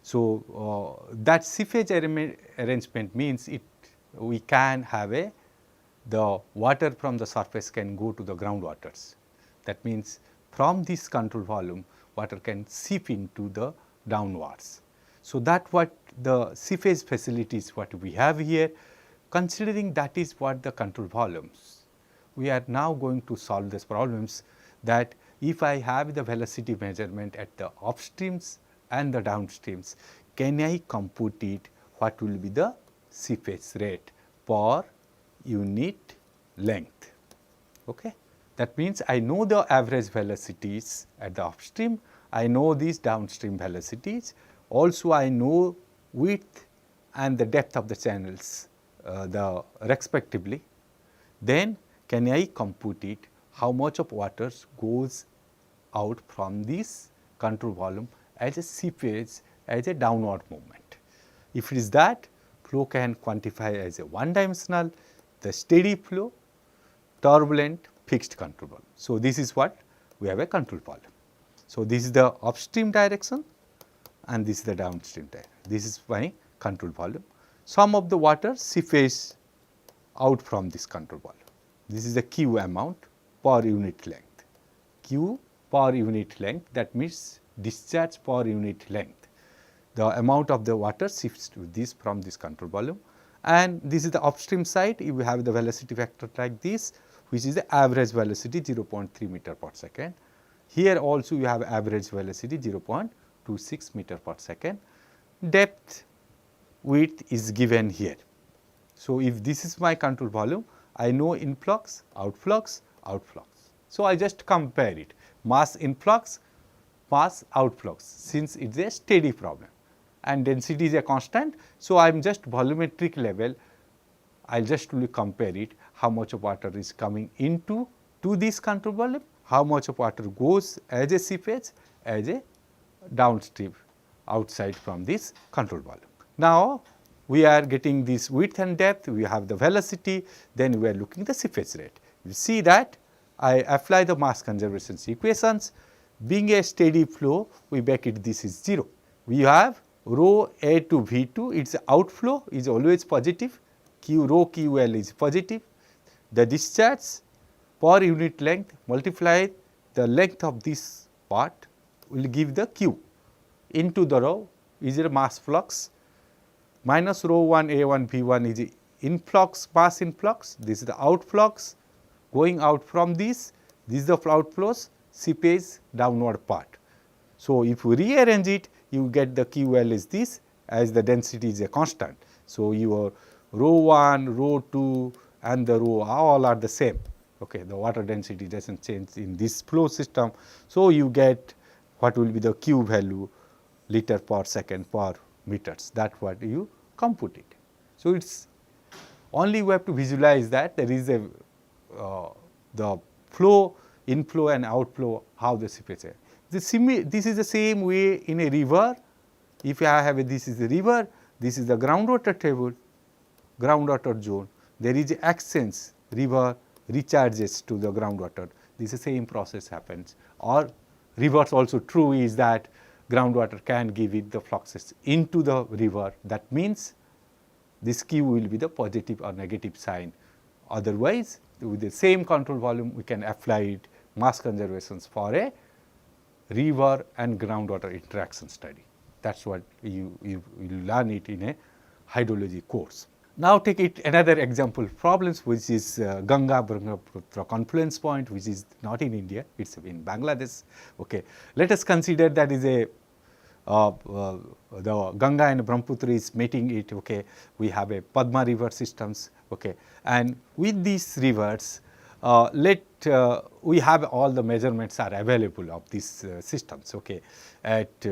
So, that seepage arrangement means we can have the water from the surface can go to the groundwaters. That means from this control volume, water can seep into the downwards. So, that what the seepage facilities what we have here, considering that is what the control volumes. We are now going to solve these problems, that if I have the velocity measurement at the upstreams and the downstreams, can I compute it, what will be the seepage rate per unit length. Okay. That means, I know the average velocities at the upstream, I know these downstream velocities, also I know width and the depth of the channels the respectively. Then can I compute it, how much of water goes out from this control volume as a seepage, as a downward movement. If it is that, flow can quantify as a one dimensional, the steady flow, turbulent, fixed control volume. So, this is what we have a control volume. So, this is the upstream direction and this is the downstream direction. This is my control volume. Some of the water seepage out from this control volume. This is the Q amount per unit length. Q per unit length, that means discharge per unit length. The amount of the water shifts to this from this control volume, and this is the upstream side. You have the velocity vector like this, which is the average velocity 0.3 meter per second. Here also you have average velocity 0.26 meter per second. Depth, width is given here. So, if this is my control volume, I know influx, outflux, outflux. So, I just compare it, mass influx, mass outflux, since it is a steady problem and density is a constant. So, I am just volumetric level, I will just compare it, how much of water is coming into this control volume, how much of water goes as a seepage, as a downstream outside from this control volume. Now, we are getting this width and depth, we have the velocity, then we are looking the seepage rate. You see that I apply the mass conservation equations, being a steady flow, we make it this is 0. We have rho A to V2, its outflow is always positive, Q rho QL is positive. The discharge per unit length multiply the length of this part will give the Q into the rho is a mass flux, minus rho 1 A1 V1 is influx, mass influx, this is the outflux going out from this is the outflows, seepage downward part. So, if we rearrange it, you get the QL is this, as the density is a constant. So, your rho 1, rho 2 and the rho all are the same. Okay, the water density does not change in this flow system. So, you get what will be the Q value liter per second per meters, that what you compute it. So, it is only we have to visualize that there is a the flow, inflow and outflow, how the seepage is. This is the same way in a river. If I have this is the river, this is the groundwater table, groundwater zone, there is a exchange, river recharges to the groundwater, this is the same process happens. Or reverse also true is that groundwater can give it the fluxes into the river, that means this Q will be the positive or negative sign. Otherwise, with the same control volume we can apply it mass conservations for a river and groundwater interaction study. That is what you learn it in a hydrology course. Now, take it another example problems, which is Ganga Brahmaputra confluence point, which is not in India, it is in Bangladesh. Okay. Let us consider that is a the Ganga and Brahmaputra is meeting it. Okay. We have a Padma river systems. Okay. And with these rivers, we have all the measurements are available of these systems. Okay. At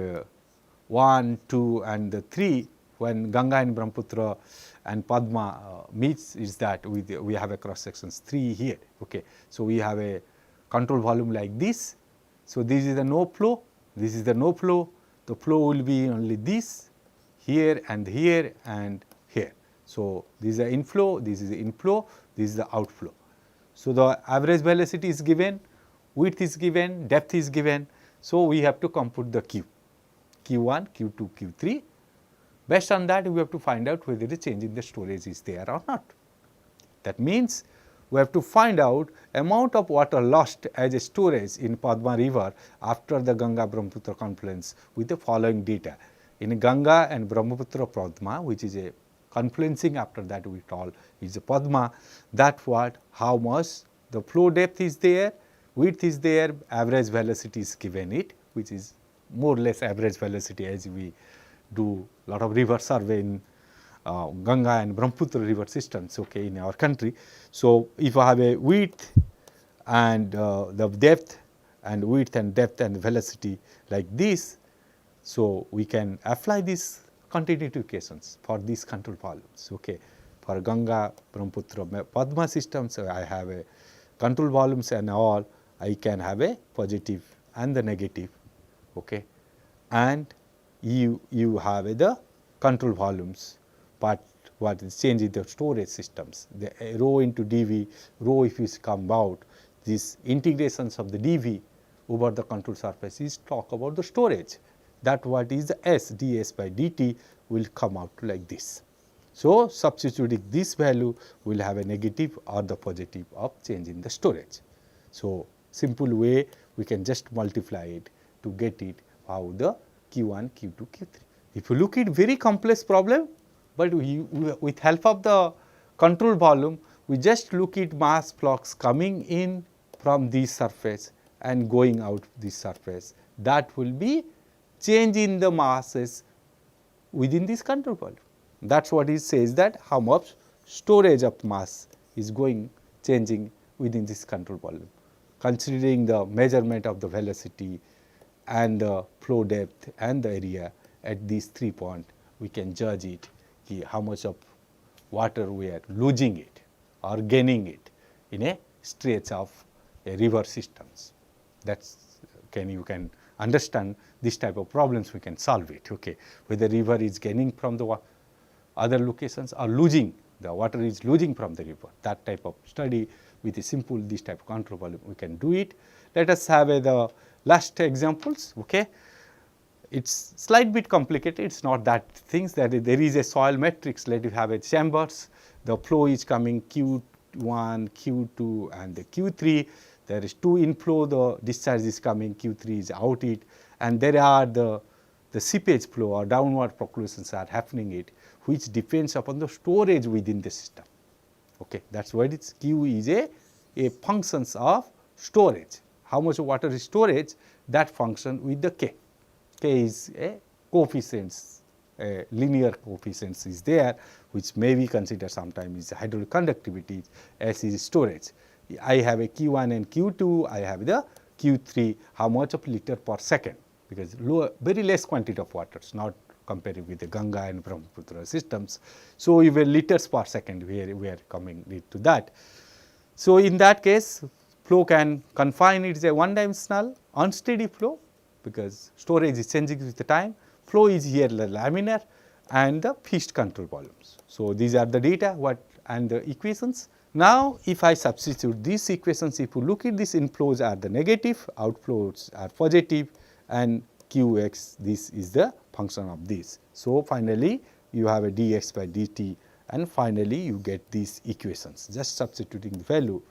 1, 2 and 3, when Ganga and Brahmaputra and Padma meets, is that we have a cross sections 3 here. Okay. So, we have a control volume like this. So, this is the no flow, this is the no flow, the flow will be only this here and here and here. So, this is the inflow, this is the inflow, this is the outflow. So, the average velocity is given, width is given, depth is given. So, we have to compute the Q, Q1, Q2, Q3. Based on that, we have to find out whether the change in the storage is there or not. That means, we have to find out amount of water lost as a storage in Padma river after the Ganga Brahmaputra confluence with the following data. In Ganga and Brahmaputra Padma, which is a confluencing after that we call is a Padma, that what, how much the flow depth is there, width is there, average velocity is given it, which is more or less average velocity as we do lot of river survey in Ganga and Brahmaputra river systems, okay, in our country. So, if I have a width and the depth and width and depth and velocity like this, so we can apply these continuity equations for these control volumes, okay. For Ganga, Brahmaputra, Padma systems, so I have a control volumes and all, I can have a positive and the negative, okay, and you have the control volumes, but what is change in the storage systems, the rho into dV, rho if you come out, these integrations of the dV over the control surface is talk about the storage, that what is the S, ds by dt will come out like this. So, substituting this value will have a negative or the positive of change in the storage. So, simple way we can just multiply it to get it how the Q1, Q2, Q3. If you look at very complex problem, but with help of the control volume, we just look at mass flux coming in from this surface and going out this surface, that will be change in the masses within this control volume. That is what it says, that how much storage of mass is going changing within this control volume. Considering the measurement of the velocity and the flow depth and the area at these 3 points, we can judge it, how much of water we are losing it or gaining it in a stretch of a river systems. That's you can understand this type of problems we can solve it, okay. Whether river is gaining from the other locations or losing, the water is losing from the river, that type of study with a simple this type of control volume we can do it. Let us have the last examples, okay. It's slight bit complicated, it's not that things, that there is a soil matrix, let you have a chambers, the flow is coming Q1, Q2 and the Q3, there is 2 inflow, the discharge is coming, Q3 is out it, and there are the seepage flow or downward percolations are happening it, which depends upon the storage within the system, okay. That is what it's Q is a functions of storage, how much water is storage, that function with the K. K is a coefficients, linear coefficients is there, which may be considered sometimes is hydraulic conductivity, S is storage. I have a Q1 and Q2, I have the Q3, how much of liter per second, because very less quantity of water, not comparing with the Ganga and Brahmaputra systems. So, even liters per second we are coming to that. So, in that case flow can confine, it is a one dimensional unsteady flow, because storage is changing with the time, flow is here laminar and the fixed control volumes. So, these are the data what and the equations. Now, if I substitute these equations, if you look at these inflows are the negative, outflows are positive, and Qx, this is the function of this. So, finally, you have a dx by dt, and finally, you get these equations, just substituting the value,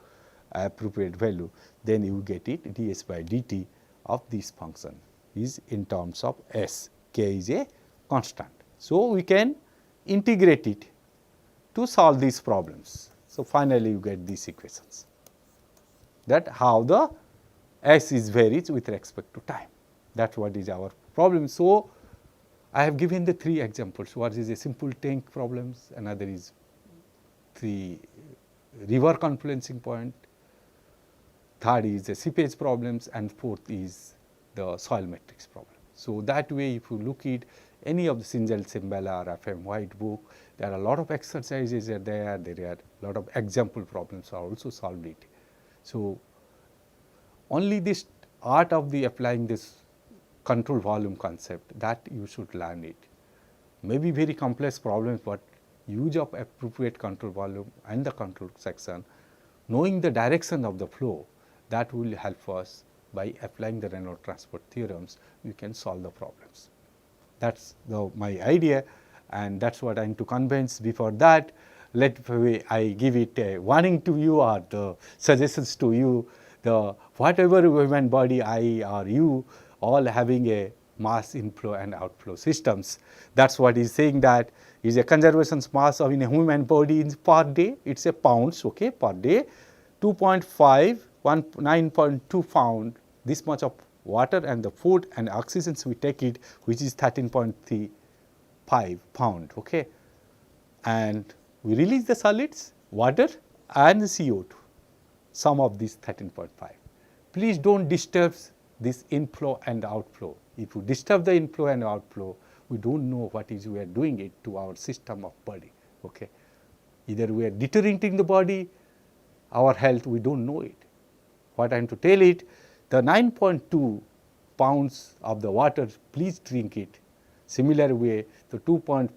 appropriate value, then you get it ds by dt of this function is in terms of s, k is a constant. So, we can integrate it to solve these problems. So, finally, you get these equations, that how the s is varies with respect to time, that is what is our problem. So, I have given the 3 examples, what is a simple tank problems, another is 3 river confluencing point, third is the seepage problems, and fourth is the soil matrix problem. So, that way if you look at any of the Sinjal Simbala or FM White book, there are a lot of exercises are there are a lot of example problems are also solved it. So, only this art of the applying this control volume concept, that you should learn it. Maybe very complex problems, but use of appropriate control volume and the control section, knowing the direction of the flow, that will help us by applying the Reynolds transport theorems, we can solve the problems. That is my idea, and that is what I am to convince. Before that, I give it a warning to you or the suggestions to you, the whatever human body, I or you, all having a mass inflow and outflow systems. That's what he's saying, that is a conservation mass of in a human body in per day, it's a pounds, okay, per day, 2.5, 9.2 pound, this much of water and the food and oxygen we take it, which is 13.35 pound, okay. And we release the solids, water and the CO2, sum of this 13.5. Please don't disturb this inflow and outflow. If you disturb the inflow and outflow, we don't know what is we are doing it to our system of body, okay. Either we are deteriorating the body, our health, we don't know it. What I am to tell it, the 9.2 pounds of the water, please drink it. Similar way, the 2 pounds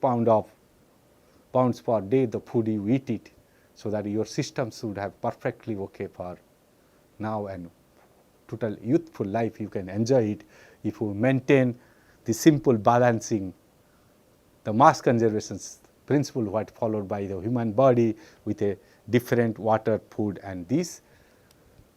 per day, the food you eat it, so that your system should have perfectly okay for now and total youthful life. You can enjoy it if you maintain the simple balancing, the mass conservation principle what followed by the human body with a different water, food and this.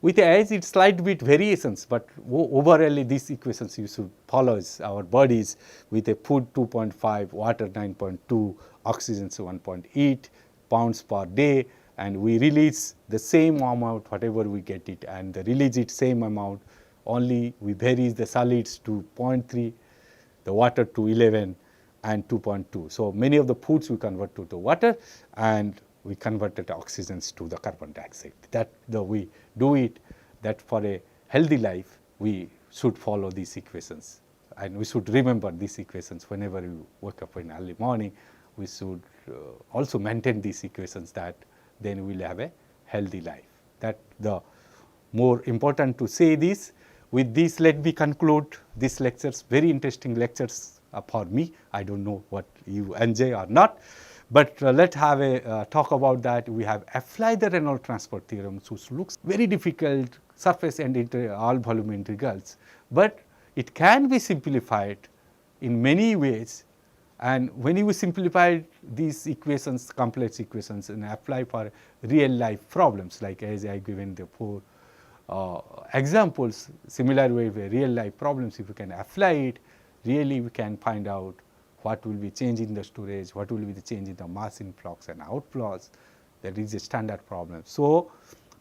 With as its slight bit variations, but overall these equations you should follow our bodies with a food 2.5, water 9.2, oxygen 1.8 pounds per day, and we release the same amount whatever we get it, and the release it same amount, only we vary the solids to 0.3, the water to 11 and 2.2. So, many of the foods we convert to the water and we converted oxygens to the carbon dioxide. That we do it, that for a healthy life we should follow these equations, and we should remember these equations whenever you wake up in early morning. We should also maintain these equations, that then we will have a healthy life. That the more important to say this. With this, let me conclude these lectures, very interesting lectures for me. I don't know what you enjoy or not. But let's have a talk about that. We have applied the Reynolds transport theorem, which looks very difficult, surface and all volume integrals, but it can be simplified in many ways. And when you simplify these equations, complex equations, and apply for real life problems, like as I given the 4 examples, similar way with real life problems, if you can apply it, really we can find out what will be change in the storage, what will be the change in the mass influx and outflows. That is a standard problem. So,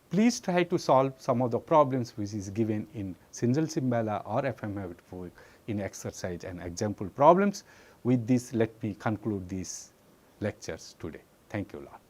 please try to solve some of the problems which is given in Single-Simbala or FMF in exercise and example problems. With this, let me conclude these lectures today. Thank you a lot.